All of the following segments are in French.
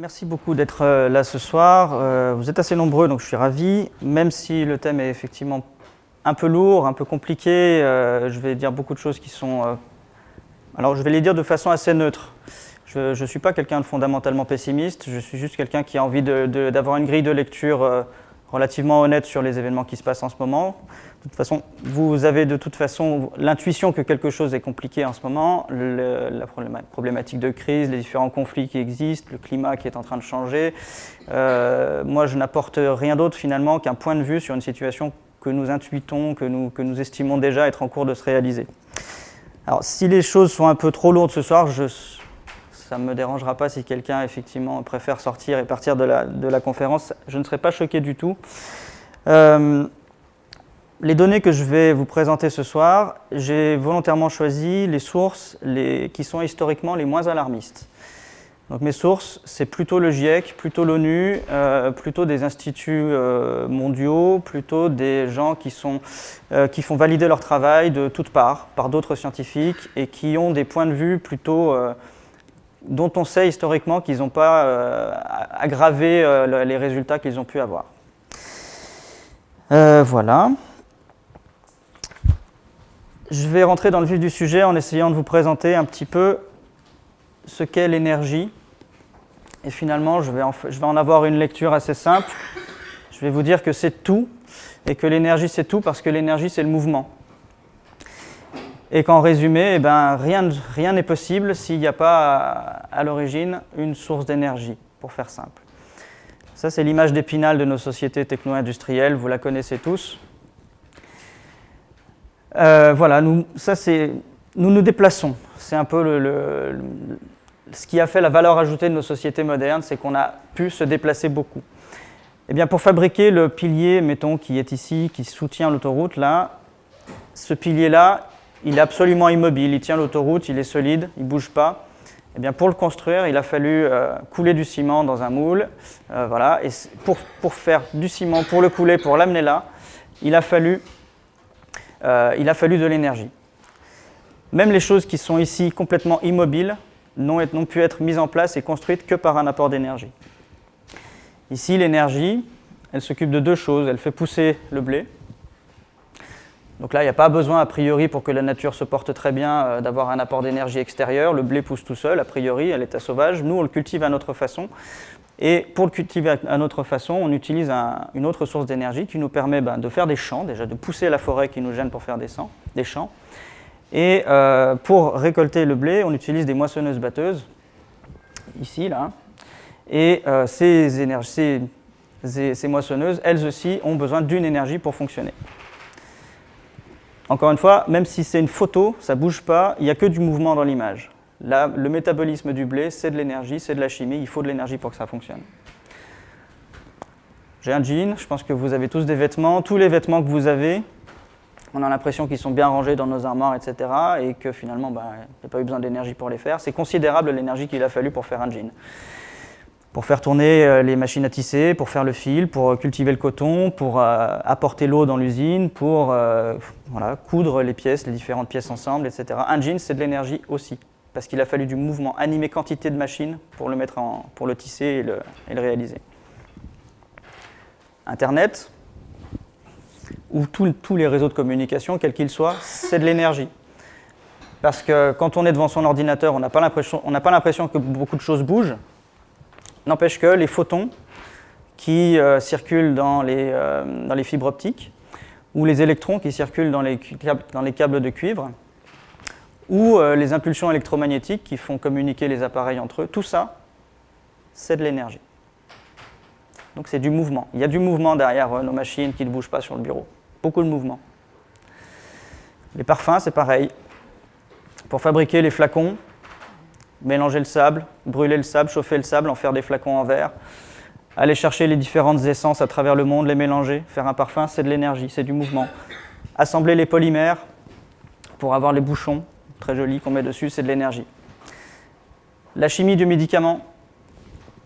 Merci beaucoup d'être là ce soir. Vous êtes assez nombreux, donc je suis ravi. Même si le thème est effectivement un peu lourd, un peu compliqué, je vais dire beaucoup de choses qui sont... alors je vais les dire de façon assez neutre. Je ne suis pas quelqu'un de fondamentalement pessimiste, je suis juste quelqu'un qui a envie d'avoir une grille de lecture relativement honnête sur les événements qui se passent en ce moment. De toute façon, vous avez de toute façon l'intuition que quelque chose est compliqué en ce moment, la problématique de crise, les différents conflits qui existent, le climat qui est en train de changer. Moi, je n'apporte rien d'autre finalement qu'un point de vue sur une situation que nous intuitons, que nous estimons déjà être en cours de se réaliser. Alors, si les choses sont un peu trop lourdes ce soir, ça ne me dérangera pas si quelqu'un effectivement préfère sortir et partir de la conférence. Je ne serai pas choqué du tout. Les données que je vais vous présenter ce soir, j'ai volontairement choisi les sources qui sont historiquement les moins alarmistes. Donc mes sources, c'est plutôt le GIEC, plutôt l'ONU, plutôt des instituts mondiaux, plutôt des gens qui font valider leur travail de toutes parts, par d'autres scientifiques, et qui ont des points de vue plutôt... dont on sait historiquement qu'ils n'ont pas aggravé les résultats qu'ils ont pu avoir. Voilà. Je vais rentrer dans le vif du sujet en essayant de vous présenter un petit peu ce qu'est l'énergie. Et finalement, je vais en avoir une lecture assez simple. Je vais vous dire que c'est tout, et que l'énergie c'est tout parce que l'énergie c'est le mouvement. Et qu'en résumé, eh ben, rien n'est possible s'il n'y a pas à l'origine une source d'énergie, pour faire simple. Ça, c'est l'image d'Épinal de nos sociétés techno-industrielles, vous la connaissez tous. Voilà, nous nous déplaçons. C'est un peu ce qui a fait la valeur ajoutée de nos sociétés modernes, c'est qu'on a pu se déplacer beaucoup. Eh bien, pour fabriquer le pilier, mettons, qui est ici, qui soutient l'autoroute, là, ce pilier-là, il est absolument immobile, il tient l'autoroute, il est solide, il ne bouge pas. Eh bien, pour le construire, il a fallu couler du ciment dans un moule. Voilà. Et pour faire du ciment, pour le couler, pour l'amener là, il a fallu de l'énergie. Même les choses qui sont ici complètement immobiles n'ont pu être mises en place et construites que par un apport d'énergie. Ici, l'énergie, elle s'occupe de deux choses. Elle fait pousser le blé. Donc là, il n'y a pas besoin, a priori, pour que la nature se porte très bien, d'avoir un apport d'énergie extérieur. Le blé pousse tout seul, a priori, à l'état sauvage. Nous, on le cultive à notre façon. Et pour le cultiver à notre façon, on utilise une autre source d'énergie qui nous permet de faire des champs, déjà de pousser la forêt qui nous gêne pour faire des champs. Et pour récolter le blé, on utilise des moissonneuses-batteuses, ici, là. Et ces moissonneuses, elles aussi, ont besoin d'une énergie pour fonctionner. Encore une fois, même si c'est une photo, ça ne bouge pas, il n'y a que du mouvement dans l'image. Là, le métabolisme du blé, c'est de l'énergie, c'est de la chimie, il faut de l'énergie pour que ça fonctionne. J'ai un jean, je pense que vous avez tous des vêtements. Tous les vêtements que vous avez, on a l'impression qu'ils sont bien rangés dans nos armoires, etc. et que finalement, il n'y a pas eu besoin d'énergie pour les faire. C'est considérable l'énergie qu'il a fallu pour faire un jean. Pour faire tourner les machines à tisser, pour faire le fil, pour cultiver le coton, pour apporter l'eau dans l'usine, pour coudre les différentes pièces ensemble, etc. Un jean, c'est de l'énergie aussi, parce qu'il a fallu du mouvement, animer quantité de machines pour le tisser et le réaliser. Internet, ou tous les réseaux de communication, quels qu'ils soient, c'est de l'énergie. Parce que quand on est devant son ordinateur, on n'a pas l'impression que beaucoup de choses bougent. N'empêche que les photons qui circulent dans les fibres optiques, ou les électrons qui circulent dans les câbles de cuivre, ou les impulsions électromagnétiques qui font communiquer les appareils entre eux, tout ça, c'est de l'énergie. Donc c'est du mouvement. Il y a du mouvement derrière nos machines qui ne bougent pas sur le bureau. Beaucoup de mouvement. Les parfums, c'est pareil. Pour fabriquer les flacons, mélanger le sable, brûler le sable, chauffer le sable, en faire des flacons en verre, aller chercher les différentes essences à travers le monde, les mélanger, faire un parfum, c'est de l'énergie, c'est du mouvement. Assembler les polymères pour avoir les bouchons très jolis qu'on met dessus, c'est de l'énergie. La chimie du médicament,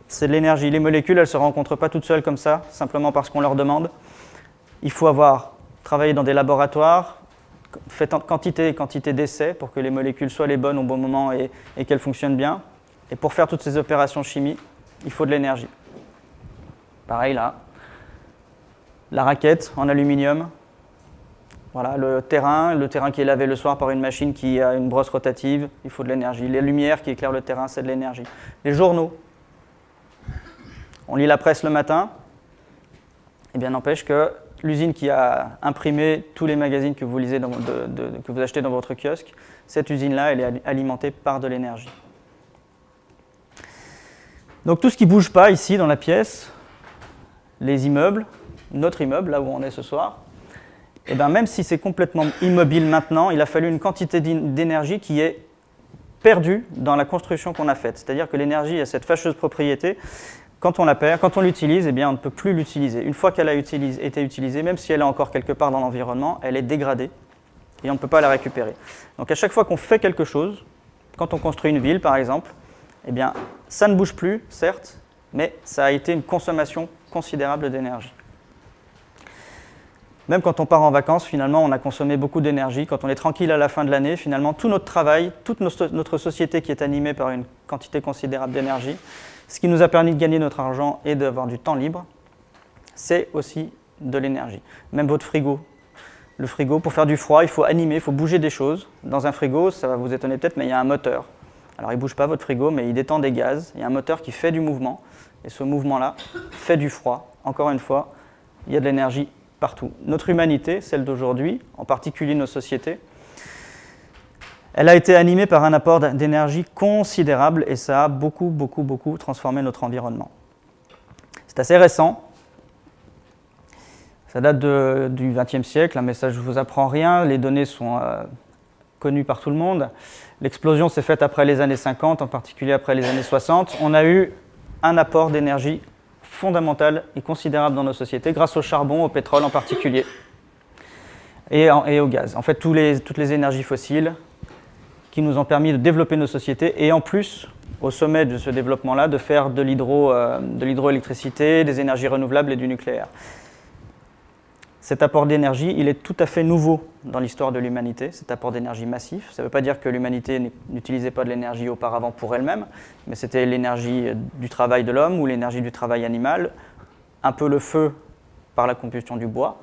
c'est de l'énergie. Les molécules, elles ne se rencontrent pas toutes seules comme ça, simplement parce qu'on leur demande. Il faut avoir travaillé dans des laboratoires, fait quantité et quantité d'essais pour que les molécules soient les bonnes au bon moment et qu'elles fonctionnent bien. Et pour faire toutes ces opérations chimiques, il faut de l'énergie. Pareil là, la raquette en aluminium. Voilà, le terrain qui est lavé le soir par une machine qui a une brosse rotative, il faut de l'énergie. Les lumières qui éclairent le terrain, c'est de l'énergie. Les journaux, on lit la presse le matin, et bien n'empêche que l'usine qui a imprimé tous les magazines que vous lisez, que vous achetez dans votre kiosque, cette usine-là, elle est alimentée par de l'énergie. Donc tout ce qui ne bouge pas ici dans la pièce, les immeubles, notre immeuble, là où on est ce soir, et bien même si c'est complètement immobile maintenant, il a fallu une quantité d'énergie qui est perdue dans la construction qu'on a faite. C'est-à-dire que l'énergie a cette fâcheuse propriété, quand on la perd, quand on l'utilise, eh bien on ne peut plus l'utiliser. Une fois qu'elle a été utilisée, même si elle est encore quelque part dans l'environnement, elle est dégradée et on ne peut pas la récupérer. Donc à chaque fois qu'on fait quelque chose, quand on construit une ville par exemple, eh bien ça ne bouge plus, certes, mais ça a été une consommation considérable d'énergie. Même quand on part en vacances, finalement, on a consommé beaucoup d'énergie. Quand on est tranquille à la fin de l'année, finalement, tout notre travail, toute notre société qui est animée par une quantité considérable d'énergie, ce qui nous a permis de gagner notre argent et d'avoir du temps libre, c'est aussi de l'énergie. Même votre frigo. Le frigo, pour faire du froid, il faut animer, il faut bouger des choses. Dans un frigo, ça va vous étonner peut-être, mais il y a un moteur. Alors, il ne bouge pas votre frigo, mais il détend des gaz. Il y a un moteur qui fait du mouvement. Et ce mouvement-là fait du froid. Encore une fois, il y a de l'énergie partout. Notre humanité, celle d'aujourd'hui, en particulier nos sociétés, elle a été animée par un apport d'énergie considérable et ça a beaucoup transformé notre environnement. C'est assez récent. Ça date du XXe siècle, mais ça je ne vous apprends rien. Les données sont connues par tout le monde. L'explosion s'est faite après les années 50, en particulier après les années 60. On a eu un apport d'énergie fondamentale et considérable dans nos sociétés, grâce au charbon, au pétrole en particulier, et au gaz. En fait, toutes les énergies fossiles qui nous ont permis de développer nos sociétés, et en plus, au sommet de ce développement-là, de faire de l'hydroélectricité, des énergies renouvelables et du nucléaire. Cet apport d'énergie, il est tout à fait nouveau dans l'histoire de l'humanité, cet apport d'énergie massif. Ça ne veut pas dire que l'humanité n'utilisait pas de l'énergie auparavant pour elle-même, mais c'était l'énergie du travail de l'homme ou l'énergie du travail animal, un peu le feu par la combustion du bois.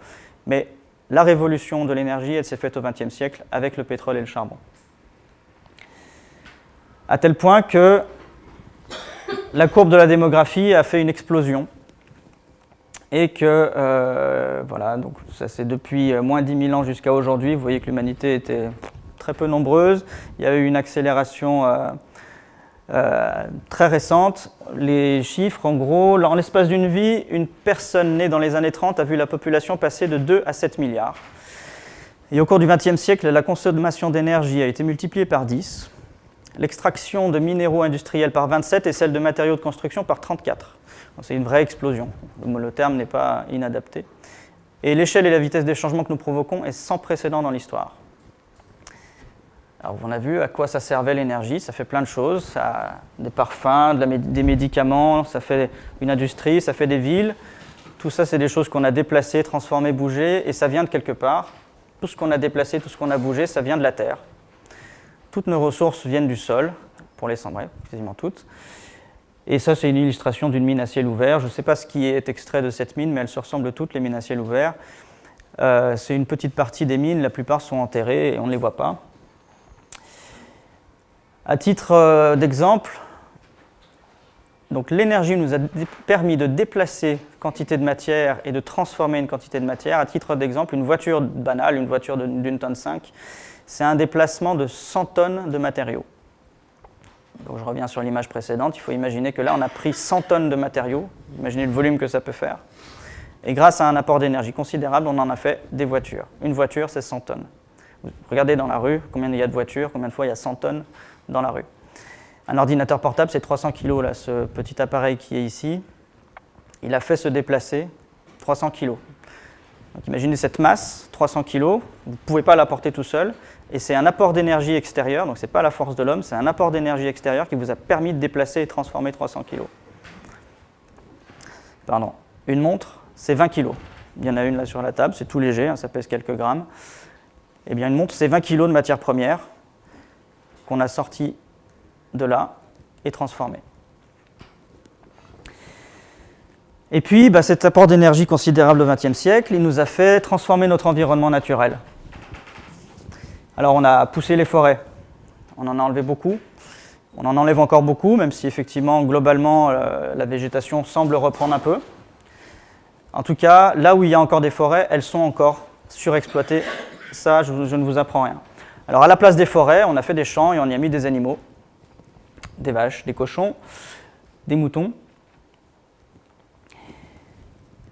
Mais la révolution de l'énergie, elle s'est faite au XXe siècle avec le pétrole et le charbon. À tel point que la courbe de la démographie a fait une explosion. Et que, voilà, donc ça c'est depuis moins 10 000 ans jusqu'à aujourd'hui, vous voyez que l'humanité était très peu nombreuse, il y a eu une accélération très récente. Les chiffres, en gros, en l'espace d'une vie, une personne née dans les années 30 a vu la population passer de 2 à 7 milliards. Et au cours du XXe siècle, la consommation d'énergie a été multipliée par 10, l'extraction de minéraux industriels par 27 et celle de matériaux de construction par 34. C'est une vraie explosion. Le terme n'est pas inadapté. Et l'échelle et la vitesse des changements que nous provoquons est sans précédent dans l'histoire. Alors, on a vu à quoi ça servait l'énergie. Ça fait plein de choses. Ça a des parfums, des médicaments, ça fait une industrie, ça fait des villes. Tout ça, c'est des choses qu'on a déplacées, transformées, bougées, et ça vient de quelque part. Tout ce qu'on a déplacé, tout ce qu'on a bougé, ça vient de la Terre. Toutes nos ressources viennent du sol, pour les bref, quasiment toutes. Et ça, c'est une illustration d'une mine à ciel ouvert. Je ne sais pas ce qui est extrait de cette mine, mais elles se ressemblent toutes, les mines à ciel ouvert. C'est une petite partie des mines, la plupart sont enterrées et on ne les voit pas. À titre d'exemple, donc l'énergie nous a permis de déplacer une quantité de matière et de transformer une quantité de matière. À titre d'exemple, une voiture banale, une voiture d'une tonne 5, c'est un déplacement de 100 tonnes de matériaux. Donc je reviens sur l'image précédente, il faut imaginer que là on a pris 100 tonnes de matériaux, imaginez le volume que ça peut faire, et grâce à un apport d'énergie considérable, on en a fait des voitures. Une voiture, c'est 100 tonnes. Vous regardez dans la rue, combien il y a de voitures, combien de fois il y a 100 tonnes dans la rue. Un ordinateur portable, c'est 300 kg, là, ce petit appareil qui est ici, il a fait se déplacer 300 kg. Donc imaginez cette masse, 300 kg, vous ne pouvez pas la porter tout seul, et c'est un apport d'énergie extérieure, donc ce n'est pas la force de l'homme, c'est un apport d'énergie extérieure qui vous a permis de déplacer et transformer 300 kg. Pardon. Une montre, c'est 20 kg. Il y en a une là sur la table, c'est tout léger, hein, ça pèse quelques grammes. Eh bien une montre, c'est 20 kg de matière première qu'on a sorti de là et transformée. Et puis, cet apport d'énergie considérable au XXe siècle, il nous a fait transformer notre environnement naturel. Alors, on a poussé les forêts, on en a enlevé beaucoup, on en enlève encore beaucoup, même si effectivement, globalement, la végétation semble reprendre un peu. En tout cas, là où il y a encore des forêts, elles sont encore surexploitées. Ça, je ne vous apprends rien. Alors, à la place des forêts, on a fait des champs et on y a mis des animaux, des vaches, des cochons, des moutons.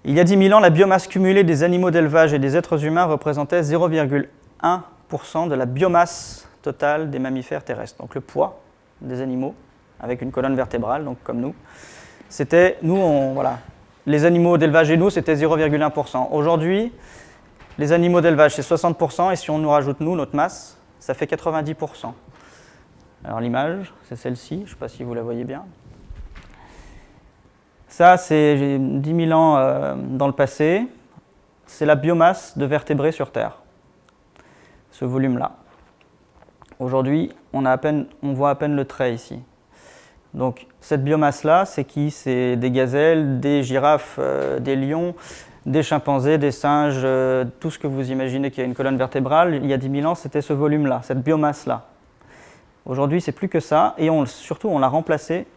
Il y a 10 000 ans, la biomasse cumulée des animaux d'élevage et des êtres humains représentait 0,1% de la biomasse totale des mammifères terrestres. Donc le poids des animaux, avec une colonne vertébrale, donc comme nous, c'était, voilà, les animaux d'élevage et nous, c'était 0,1%. Aujourd'hui, les animaux d'élevage, c'est 60%, et si on nous rajoute, notre masse, ça fait 90%. Alors l'image, c'est celle-ci, je ne sais pas si vous la voyez bien. Ça, c'est 10 000 ans dans le passé. C'est la biomasse de vertébrés sur Terre, ce volume-là. Aujourd'hui, on voit à peine le trait ici. Donc, cette biomasse-là, c'est qui? C'est des gazelles, des girafes, des lions, des chimpanzés, des singes, tout ce que vous imaginez qu'il y a une colonne vertébrale. Il y a 10 000 ans, c'était ce volume-là, cette biomasse-là. Aujourd'hui, c'est plus que ça, et surtout, on l'a remplacé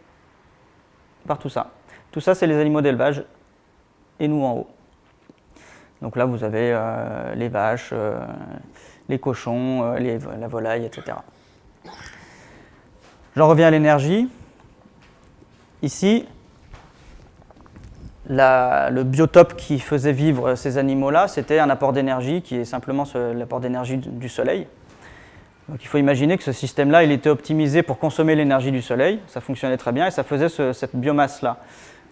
par tout ça. Tout ça, c'est les animaux d'élevage, et nous en haut. Donc là, vous avez les vaches, les cochons, la volaille, etc. J'en reviens à l'énergie. Ici, le biotope qui faisait vivre ces animaux-là, c'était un apport d'énergie qui est simplement l'apport d'énergie du soleil. Donc il faut imaginer que ce système-là, il était optimisé pour consommer l'énergie du soleil. Ça fonctionnait très bien et ça faisait cette biomasse-là.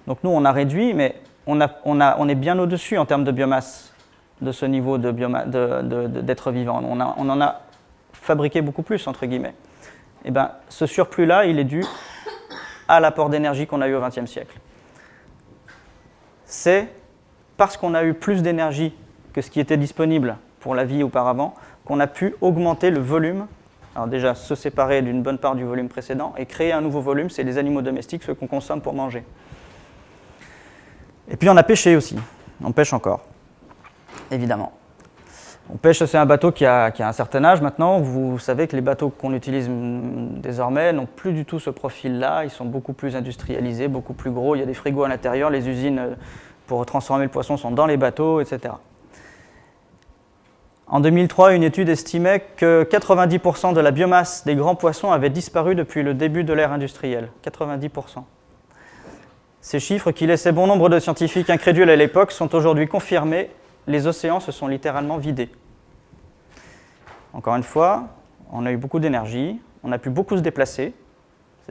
Donc nous, on a réduit, mais on est bien au-dessus en termes de biomasse, de ce niveau d'être vivant. On en a fabriqué beaucoup plus, entre guillemets. Et ce surplus-là, il est dû à l'apport d'énergie qu'on a eu au XXe siècle. C'est parce qu'on a eu plus d'énergie que ce qui était disponible pour la vie auparavant qu'on a pu augmenter le volume. Alors déjà, se séparer d'une bonne part du volume précédent et créer un nouveau volume, c'est les animaux domestiques, ceux qu'on consomme pour manger. Et puis on a pêché aussi, on pêche encore, évidemment. On pêche, c'est un bateau qui a un certain âge maintenant. Vous savez que les bateaux qu'on utilise désormais n'ont plus du tout ce profil-là. Ils sont beaucoup plus industrialisés, beaucoup plus gros. Il y a des frigos à l'intérieur. Les usines pour transformer le poisson sont dans les bateaux, etc. En 2003, une étude estimait que 90% de la biomasse des grands poissons avait disparu depuis le début de l'ère industrielle. 90%. Ces chiffres, qui laissaient bon nombre de scientifiques incrédules à l'époque, sont aujourd'hui confirmés. Les océans se sont littéralement vidés. Encore une fois, on a eu beaucoup d'énergie, on a pu beaucoup se déplacer,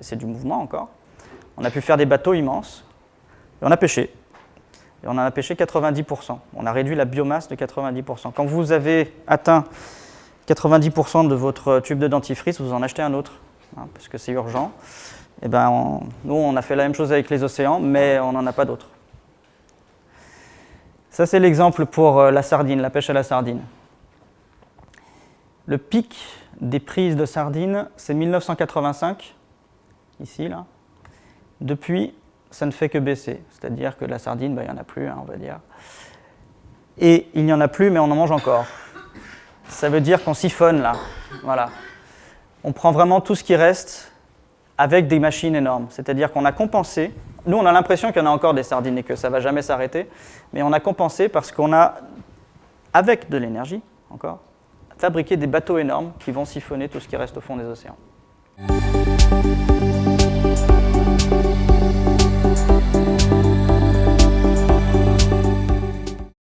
c'est du mouvement encore, on a pu faire des bateaux immenses, et on a pêché. Et on en a pêché 90%. On a réduit la biomasse de 90%. Quand vous avez atteint 90% de votre tube de dentifrice, vous en achetez un autre, parce que c'est urgent. Et nous, on a fait la même chose avec les océans, mais on n'en a pas d'autres. Ça, c'est l'exemple pour la sardine, la pêche à la sardine. Le pic des prises de sardines, c'est 1985, ici, là. Depuis, ça ne fait que baisser. C'est-à-dire que la sardine, il n'y en a plus, on va dire. Et il n'y en a plus, mais on en mange encore. Ça veut dire qu'on siphonne, là. Voilà. On prend vraiment tout ce qui reste avec des machines énormes. C'est-à-dire qu'on a compensé. Nous, on a l'impression qu'il y en a encore des sardines et que ça ne va jamais s'arrêter, mais on a compensé parce qu'on a, avec de l'énergie, encore, fabriqué des bateaux énormes qui vont siphonner tout ce qui reste au fond des océans.